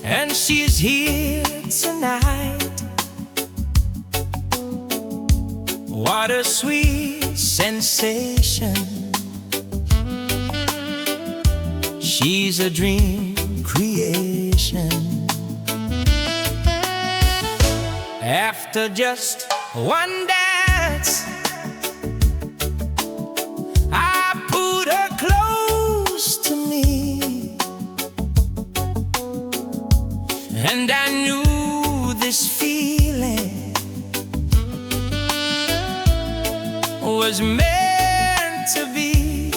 and she's here tonight. What a sweet sensation. She's a dream creation. After just one dance, I put her close to me, and I knew this feeling was meant to be.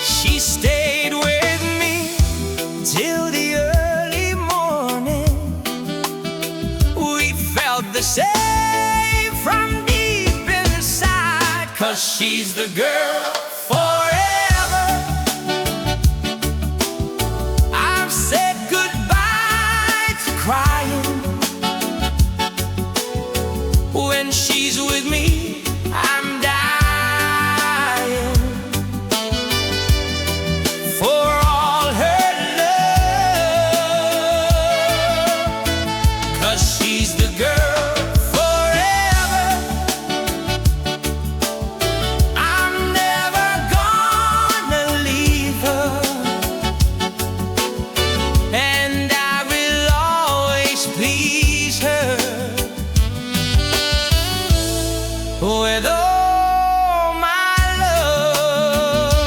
She stayed with me till the early morning. We felt the same from deep inside, 'cause she's the girl forever. I've said goodbye to crying. When she's with me, I'm dying for all her love, 'cause she's the girl forever. I'm never gonna leave her, and I will always please her with all my love.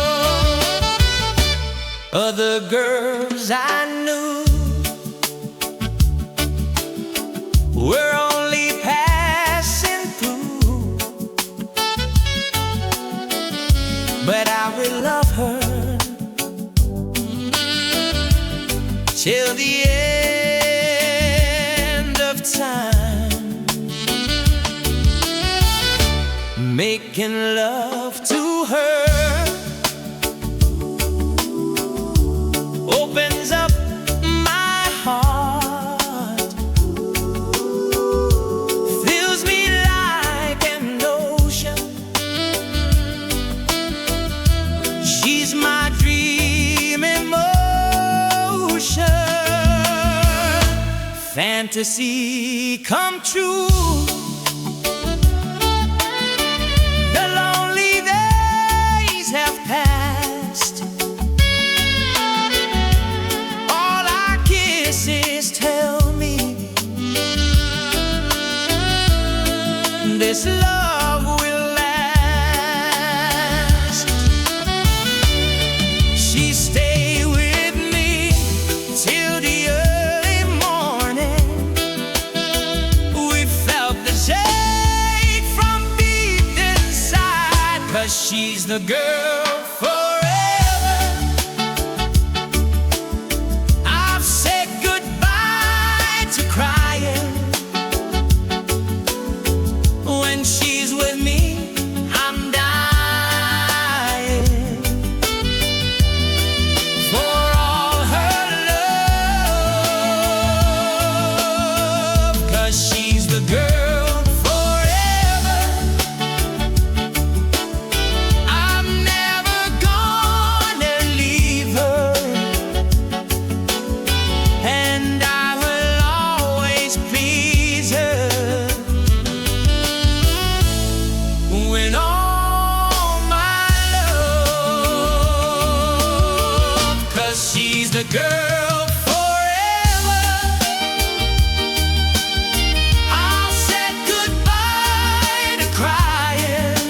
Other girls I knew were only passing through, but I will love her till the end of time, making love to her opens up my heart, fills me like an ocean. She's my dream emotion, fantasy come true. Have passed. All our kisses tell me this love will last. She stayed with me till the early morning. We felt the shake from deep inside, 'cause she's the girl forever. I've said goodbye to crying. When she's with me, I'm dying for all her love, 'cause she's the girl forever. I'm never gonna leave her, and I will always please her with all my love, 'cause she's the girl forever. I'll say goodbye to crying.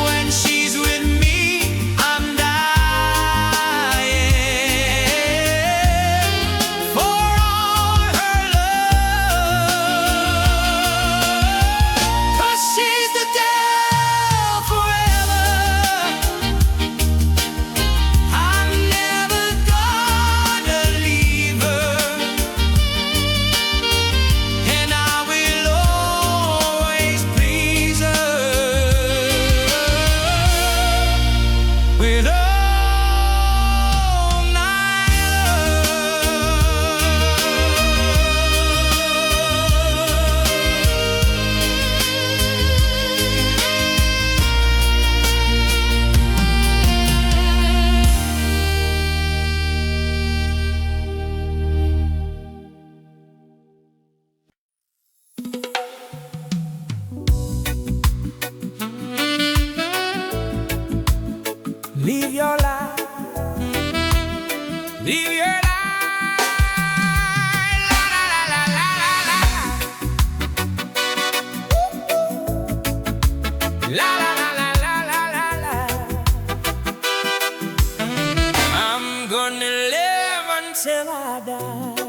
When she's with me, I'm dying for all her love, 'cause she's the girl forever. I'm never gonna leave her, and I will always please her with all my love. Live your life. Live your life. La la la la la la la. La la la la la la la la. I'm gonna live until I die.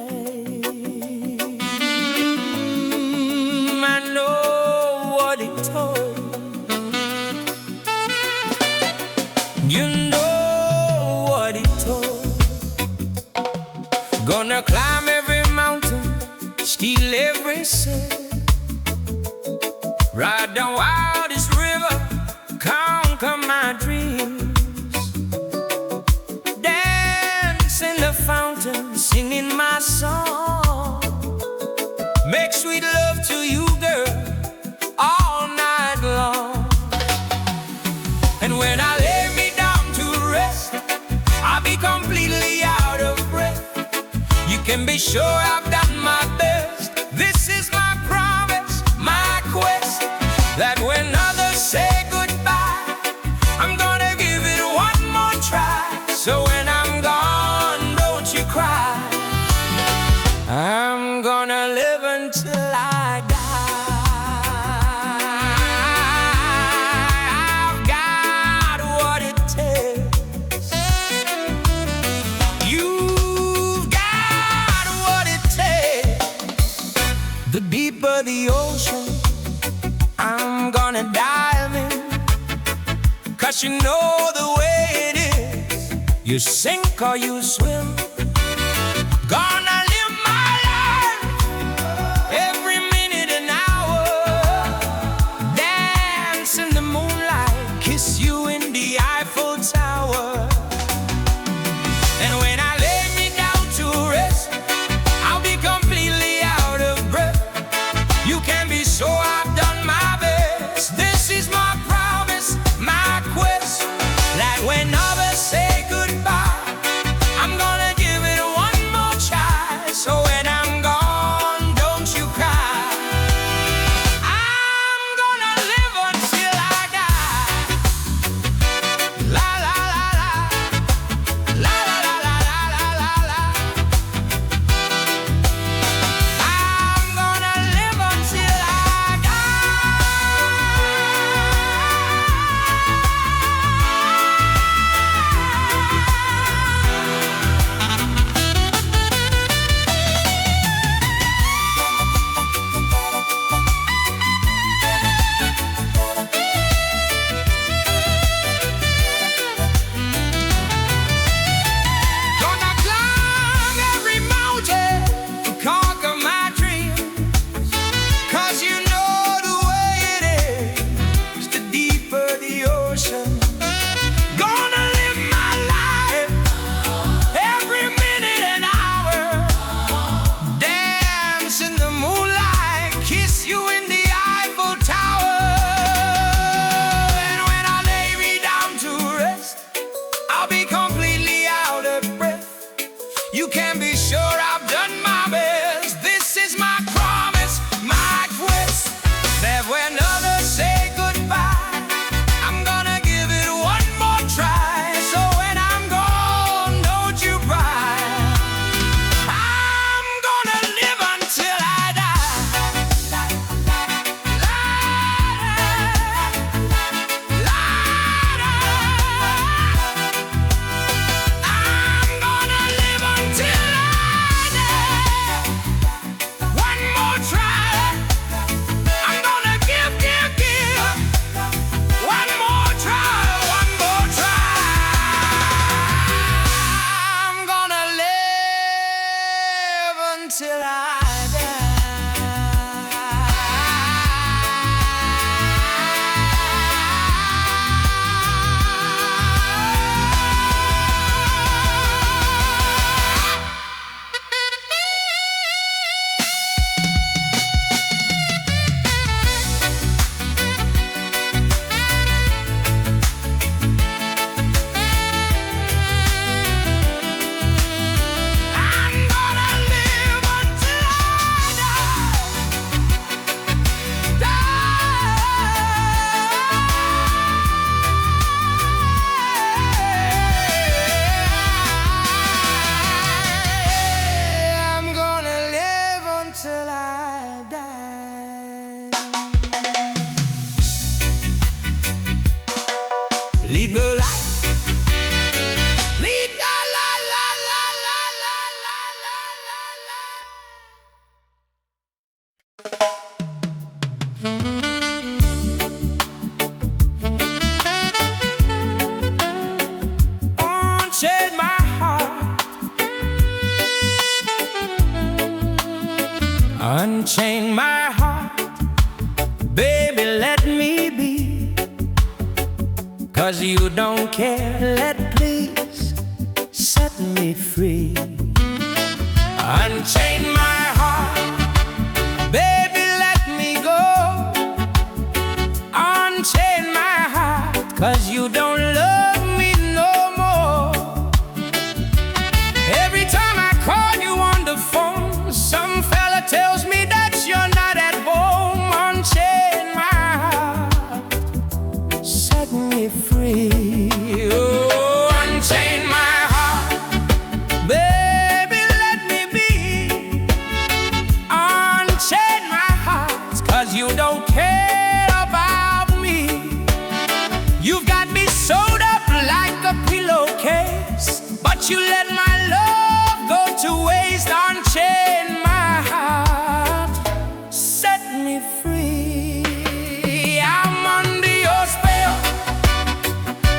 I know what it told. You know what it told. Gonna climb every mountain, steal every city, ride the wildest river, conquer my dreams, dance in the fountain, singing my song, make sweet love to you, girl, all night long. And when I lay me down to rest, I'll be completely out of breath. You can be sure I've done my best. This is my promise, my quest, that when others say goodbye, I'm gonna give it one more try. So when I'm gone, don't you cry. I'm gonna live until I die. I've got what it takes. You've got what it takes. The deeper the ocean, I'm gonna dive in, 'cause you know the way it is. You sink or you swim. Gonna live my life every minute and hour, dance in the moonlight, kiss you in the Eiffel Tower. And when I lay me down to rest, I'll be completely out of breath. You can be sure I've done my best. This is my promise, my quest, that when others say goodbye, I'm gonna give unchain my heart, unchain my heart, baby, let me be. 'Cause you don't care, let please set me free. Unchain my heart, baby, let me go. Unchain my heart, 'cause you don't love me no more. Every time I call you on the phone, some fella tells me that you're not at home. Unchain my heart, set me free. Oh, unchain my heart, baby, let me be. Unchain my heart, 'cause you don't care about me. You've got me sewed up like a pillowcase, but you let my love go to waste. Unchain my heart, set me free. I'm under your spell,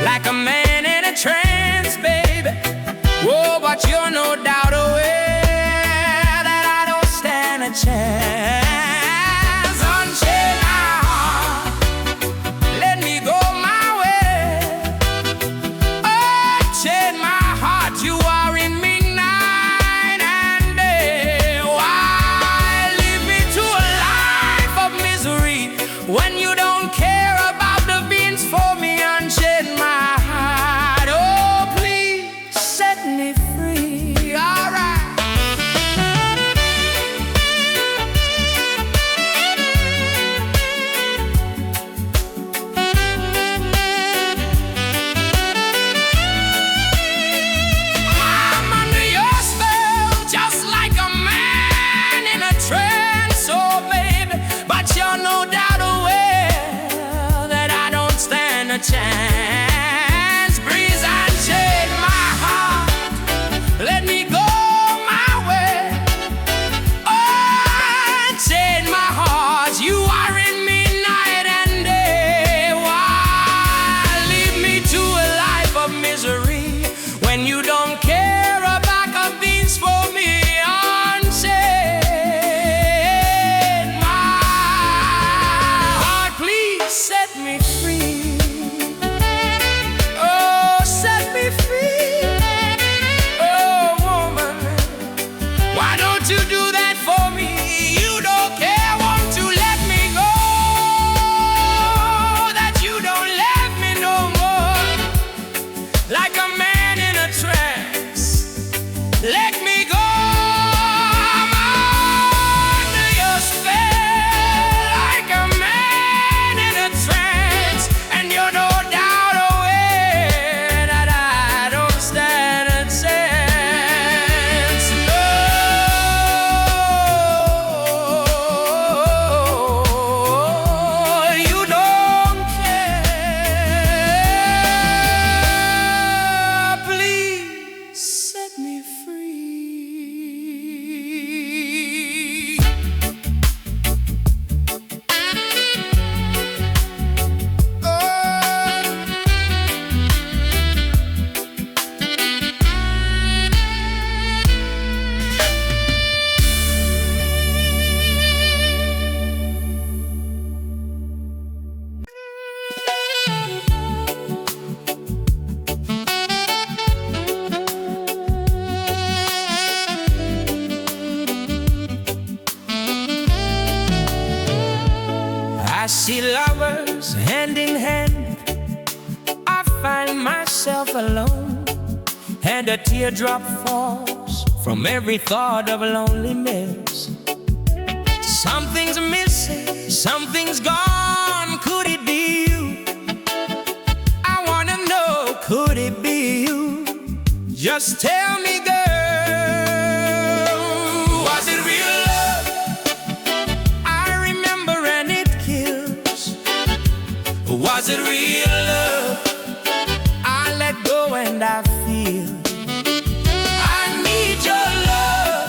like a man in a trance, baby. Oh, but you're no doubt aware that I don't stand a chance. Unchain my heart, let me go my way. Unchain my heart, you are in me night and day. Why leave me to a life of misery when you don't care about the beans for me? Unchain my heart, oh please set me free. All right. I'm under your spell, just like a man in a trance, oh baby, but you're no doubt aware that I don't stand a chance. Breeze, unchain my heart, let me go my way. Unchain my heart, you are in me night and day. Why leave me to a life of misery when you don't care about the things for me? Unchain my heart, please set me free. Oh, set me free. Oh, woman, why don't you do that for me? You don't care, won't you let me go? That you don't love me no more. Like a man in a trance, let me go. I'm under your spell, like a man in a trance, and you're no doubt aware that I don't stand a chance. No, you don't care. Please set me free. I see lovers hand in hand. I find myself alone, and a teardrop falls from every thought of loneliness. Something's missing, something's gone. Could it be you? I wanna know, could it be you? Just tell me, girl, was it real love? I remember and it kills. Was it real love? I let go and I feel I need your love,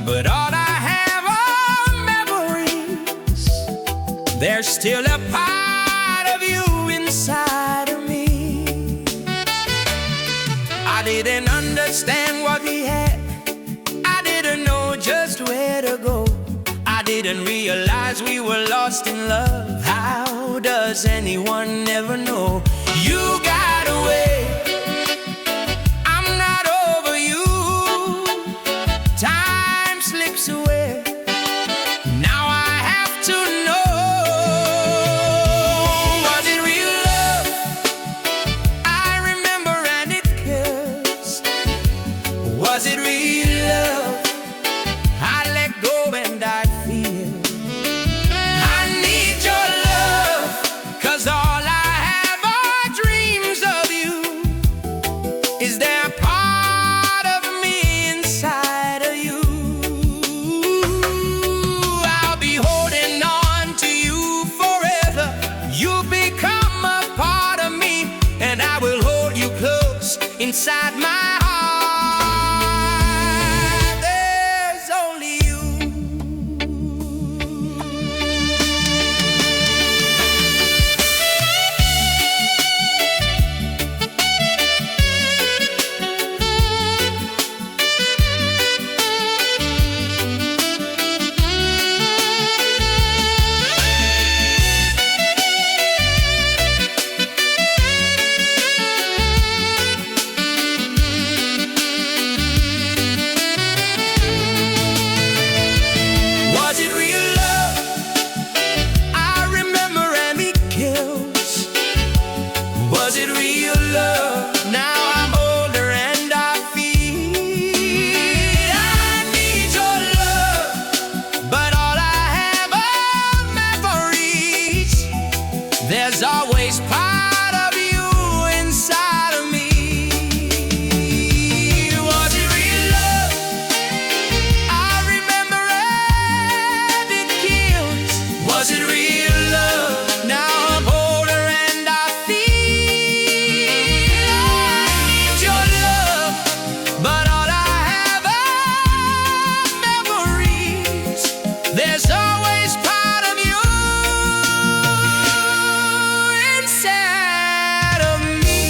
but all I have are memories. There's still a part of you inside of me. I didn't understand what we had. I didn't know just where to go. I didn't realize we were lost in love. How does anyone ever know? You got away, I'm not over you. Time slips away, now I have to know. Was it real love? I remember and it kills. Was it real love? I let go and I feel I need your love, 'cause all I have are dreams of you. Is there a part of me inside of you? I'll be holding on to you forever. You become a part of me, and I will hold you close inside my heart. There's only you. Was it real love? I remember and it kills. Was it real love? Now I'm older and I feel I need your love, but all I have are memories. There's always part of you inside of me. Was it real love? I remember and it kills. Was it real love? Now I'm older and I feel I need your love, but all I have are memories. There's always part of you inside of me.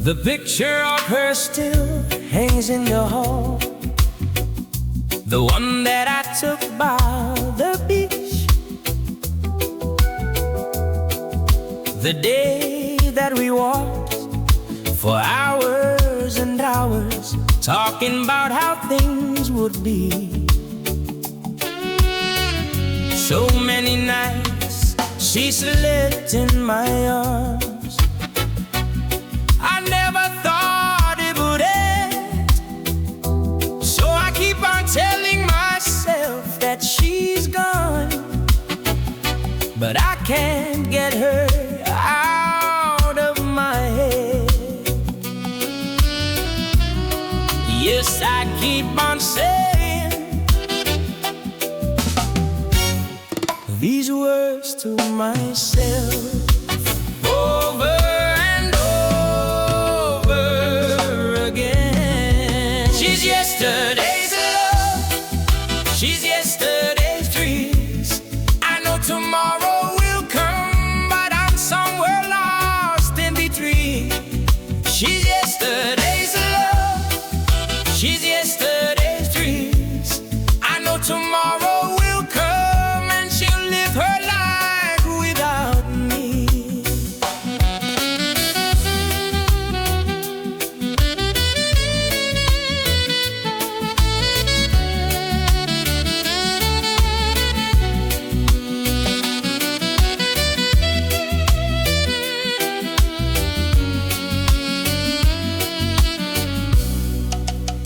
The picture of her still hangs in the hall, the one that I took by the beach, the day that we walked for hours and hours, talking about how things would be. So many nights she slept in my arms. I never thought it would end, so I keep on telling myself that she's gone, but I can't get her out of my head. Yes, I keep on saying these words to myself over and over again. She's yesterday's love, she's yesterday's dreams. I know tomorrow will come, but I'm somewhere lost in between. She's yesterday's love, she's yesterday's dreams. I know tomorrow will come and she'll live her life without me.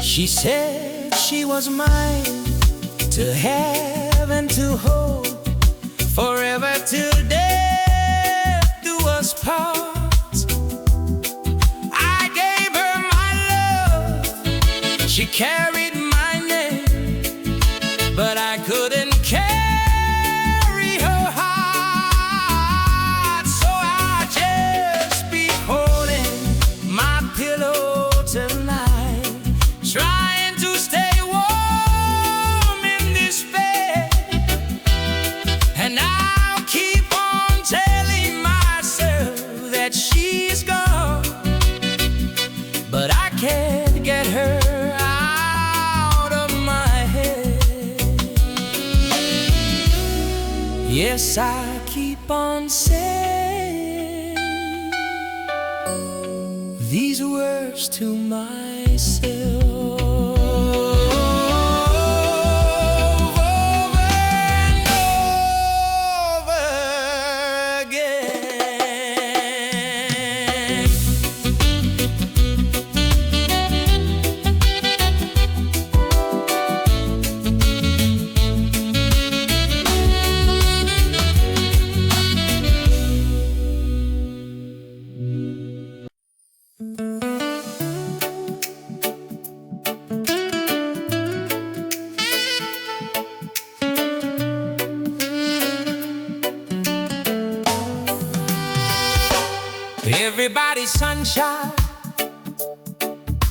She said she was mine to have and to hold, forever till death do us part. I gave her my love, she carried my name, but I couldn't carry her heart. So I'll just be holding my pillow tonight, trying to stay warm in this bed. And I'll keep on telling myself that she's gone, but I can't get her out of my head. Yes, I keep on saying these words to myself. Everybody's sunshine,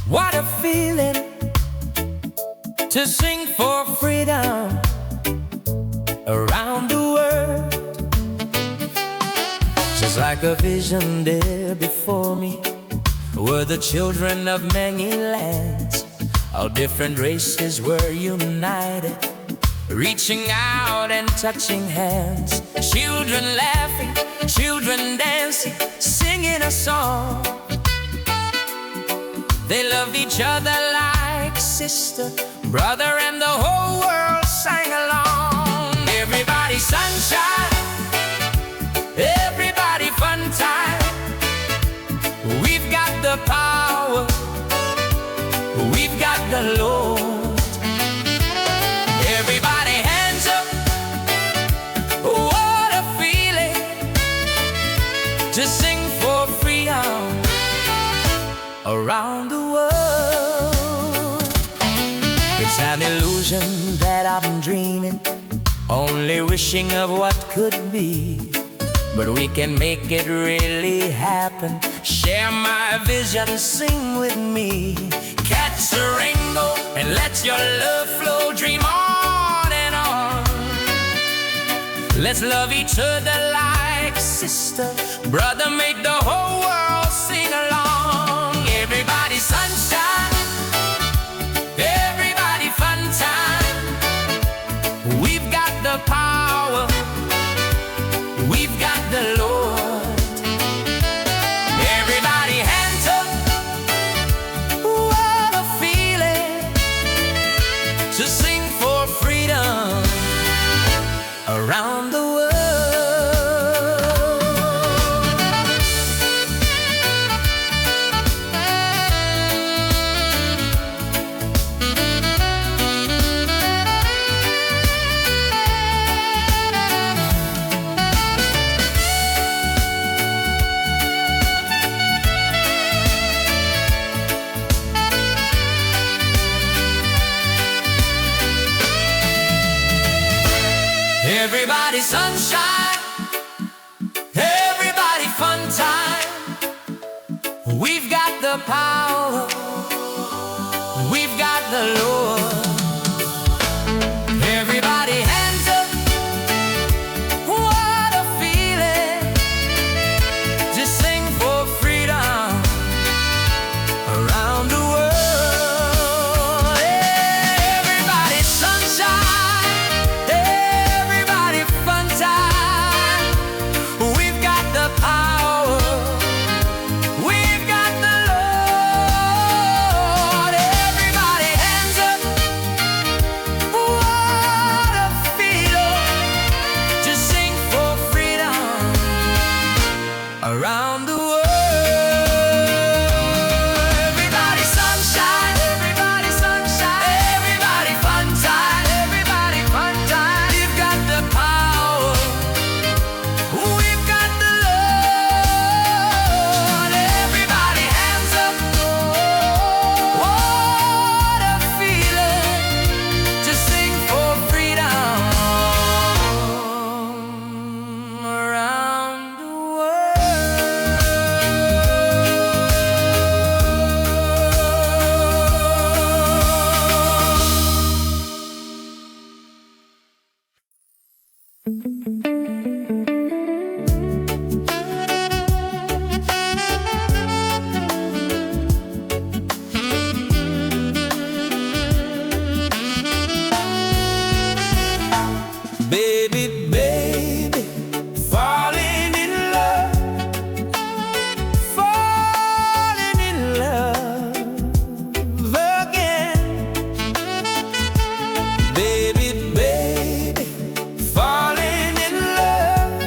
what a feeling to sing for freedom around the world. Just like a vision there before me were the children of many lands. All different races were united, reaching out and touching hands. Children laughing, children dancing, singing a song. They loved each other like sister, brother, and the whole world sang along. Everybody sunshine, everybody fun time. We've got the power, we've got the Lord. Everybody hands up, what a feeling to sing for freedom around the world. It's an illusion that I'm dreaming, only wishing of what could be. But we can make it really happen. Share my vision, sing with me. Catch a rainbow and let your love flow. Dream on and on. Let's love each other like sister, brother, make the whole world sing along. Everybody sunshine, everybody fun time. We've got the power, we've got the Lord. Everybody hands up, what a feeling to sing for freedom around the world. Everybody sunshine, everybody fun time. We've got the power, we've got the Lord. Everybody hands up, what a feeling to sing for freedom around the world. Everybody sunshine, everybody fun time. We've got the power, we've got the Lord. Everybody hands up, Baby, baby, falling in love, falling in love again. Baby, baby, falling in love,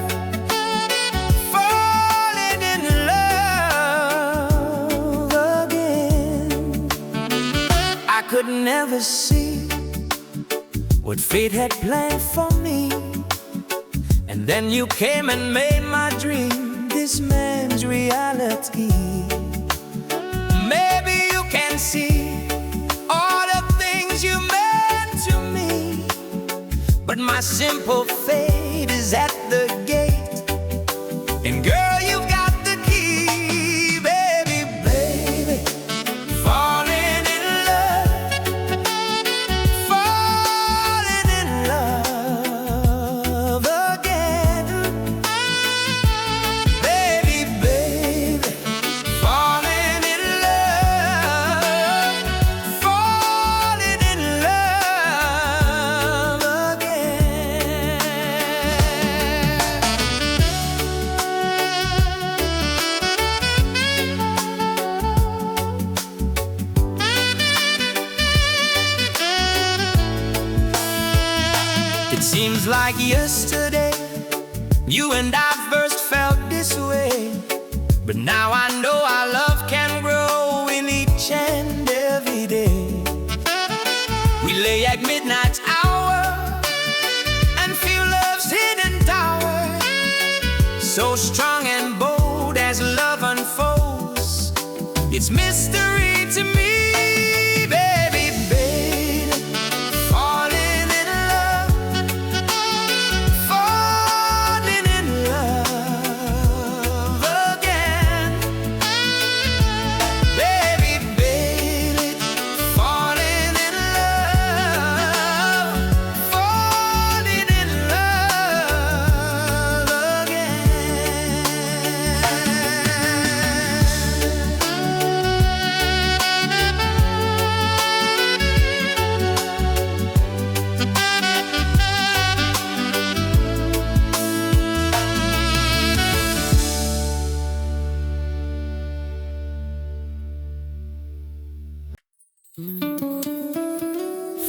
falling in love again. I could never see what fate had planned for me, and then you came and made my dream this man's reality. Maybe you can see all the things you meant to me, but my simple fate is at the gate, and girl, you've got the key. Baby, baby, falling in love, falling in love again. Baby, baby, falling in love, falling in love again. It seems like yesterday you and I first felt this way, but now I know our love can grow in each and every day. We lay at midnight's hour and feel love's hidden tower, so strong and bold as love unfolds. It's mystery to me. Baby, baby, falling in love, falling in love again. Baby, baby, falling in love, falling in love again.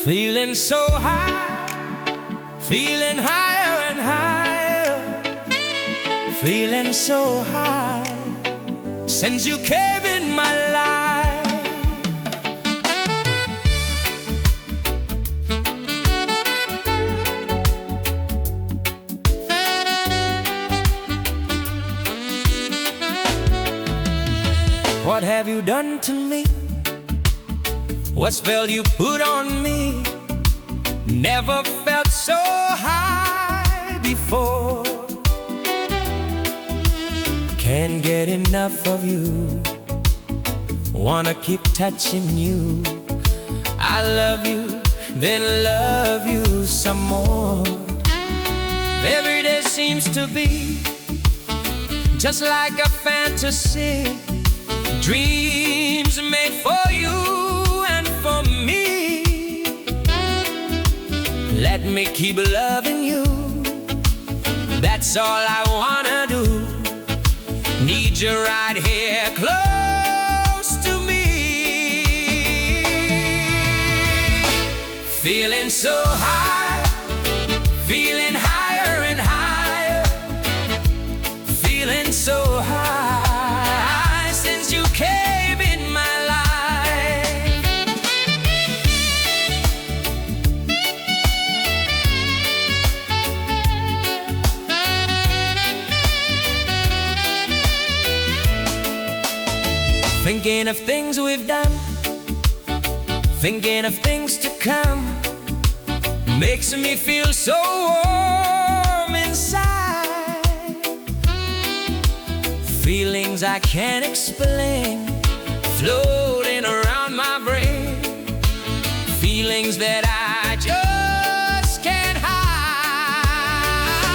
Feeling so high, feeling higher and higher, feeling so high since you came in my life. What have you done to me? What spell you put on me? Never felt so high before. Can't get enough of you, wanna keep touching you. I love you, then love you some more. Every day seems to be just like a fantasy, dreams made for you and for me. Let me keep loving you, that's all I wanna do. Need you right here close to me. Feeling so high, feeling higher and higher, feeling so high since you came in my life. Thinking of things we've done, thinking of things to come, makes me feel so warm inside. Feelings I can't explain, floating around my brain. Feelings that I just can't hide.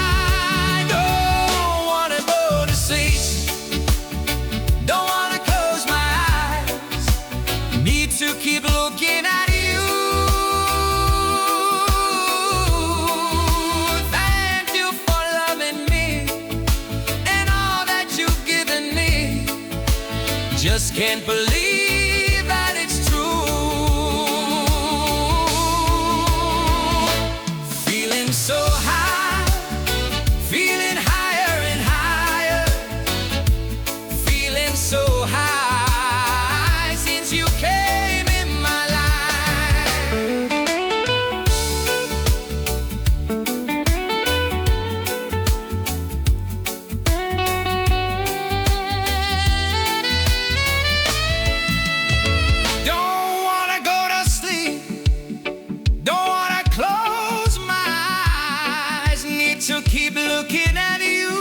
can't believe that it's true. Feeling so high, feeling higher and higher, feeling so high since you came in my life. Don't wanna go to sleep, don't wanna close my eyes, need to keep looking at you.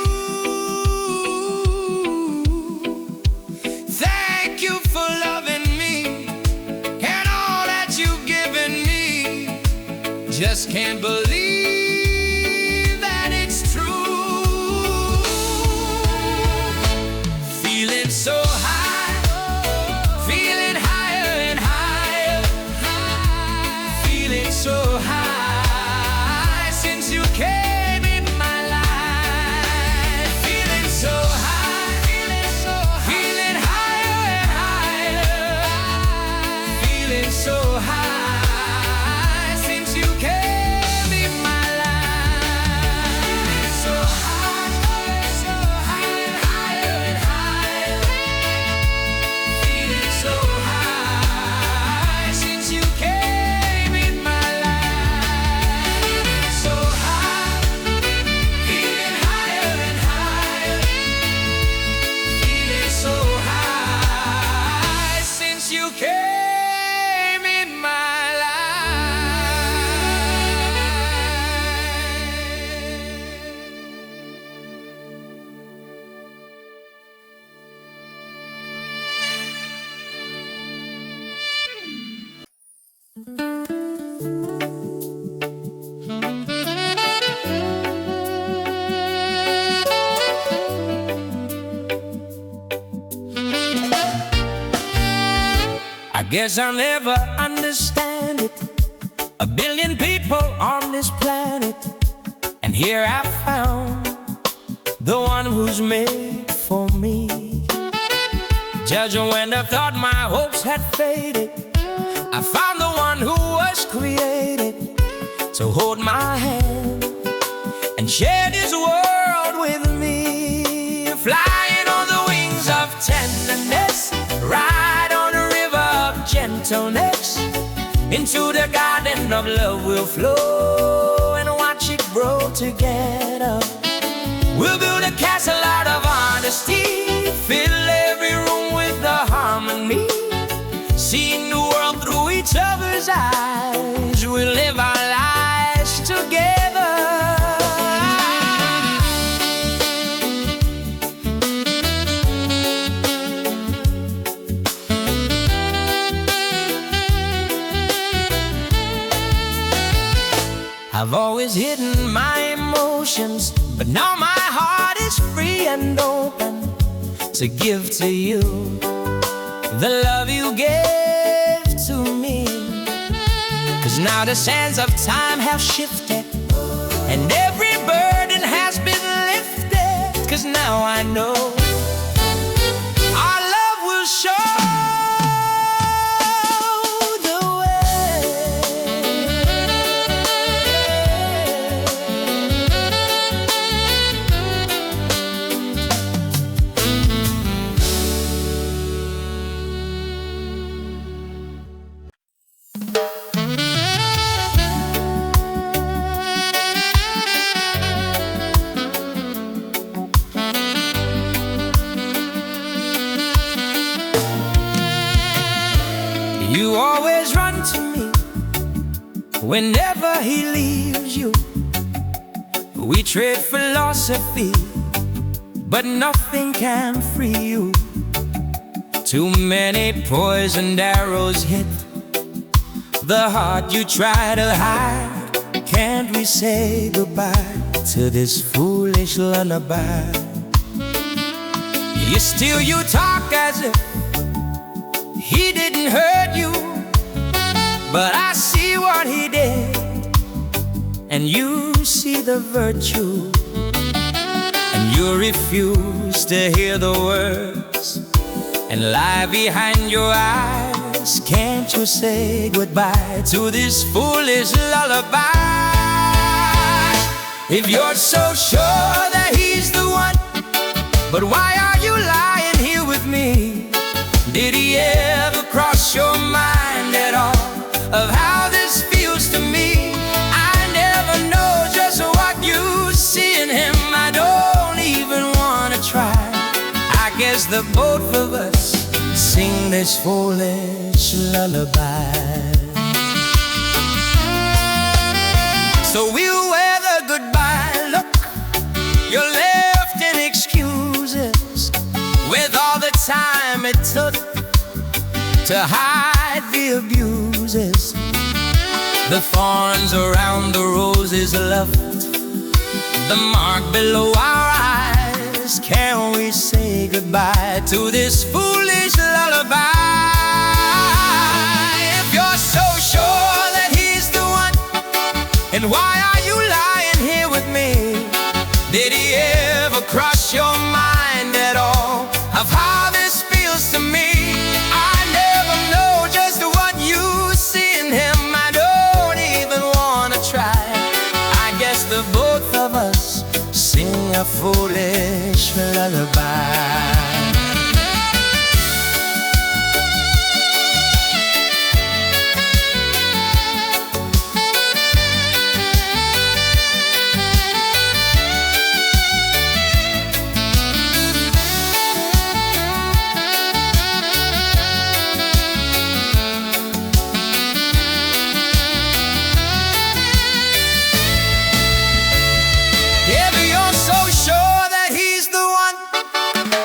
Thank you for loving me and all that you've given me. Just can't believe that it's true. Feeling so high, feeling higher and higher, feeling so high since you came in my life. Feeling so high, feeling higher and higher, feeling so high since you came in my life. So high and higher and higher, feeling so high since you came in my life. So high, feeling higher and higher, feeling so high since you came in my I guess I'll never understand it. A billion people on this planet, and here I found the one who's made for me. Judging when I thought my hopes had faded, I found the one who was created to hold my hand and share this world with me. Flying on the wings of tenderness, ride on a river of gentleness, into the garden of love we'll flow and watch it grow together. We'll build a castle out of honesty, fill every room with the harmony, seeing the world through each other's eyes. We'll live our lives together. I've always hidden my emotions, but now my heart is free and open to give to you the love you gave to me. 'Cause now the sands of time have shifted and every burden has been lifted. 'Cause now I know our love will show the way. You always run to me whenever he leaves you. We trade philosophy, but nothing can free you. Too many poisoned arrows hit the heart you try to hide. Can't we say goodbye to this foolish lullaby? You talk as if he didn't hurt you, but I see what he did, and you see the virtue, and you refuse to hear the words and lie behind your eyes. Can't you say goodbye to this foolish lullaby? If you're so sure that he's the one, but why are you lying here with me? Did he ever cross your mind at all of how this feels to me? I never know just what you see in him. I don't even wanna try. I guess the both of us sing this foolish lullaby. So we'll wear the goodbye look. You're left in excuses, with all the time it took to hide the abuses. The thorns around the roses left the mark below our eyes. Can we say goodbye to this foolish lullaby? If you're so sure that he's the one, and why are you lying here with me? Did he ever cross your mind at all of how this feels to me? I never know just what you see in him. I don't even wanna try. I guess the both of us sing a foolish lullaby.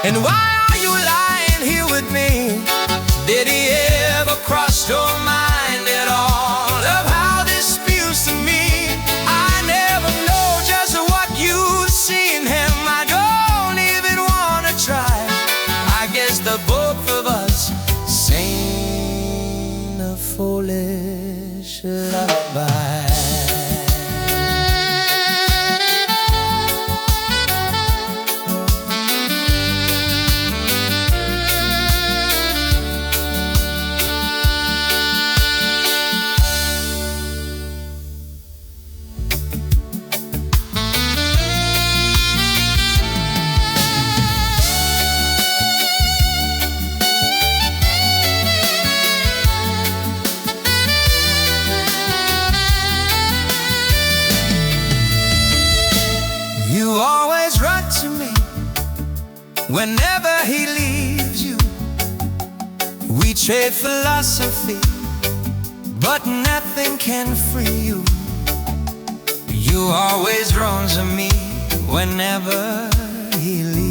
And why are you lying here with me? Did he ever cross your mind at all of how this feels to me? I never know just what you see in him. I don't even wanna try. I guess the both of us sing a foolish lullaby. You always run to me whenever he leaves you. We trade philosophy, but nothing can free you. You always run to me whenever he leaves you.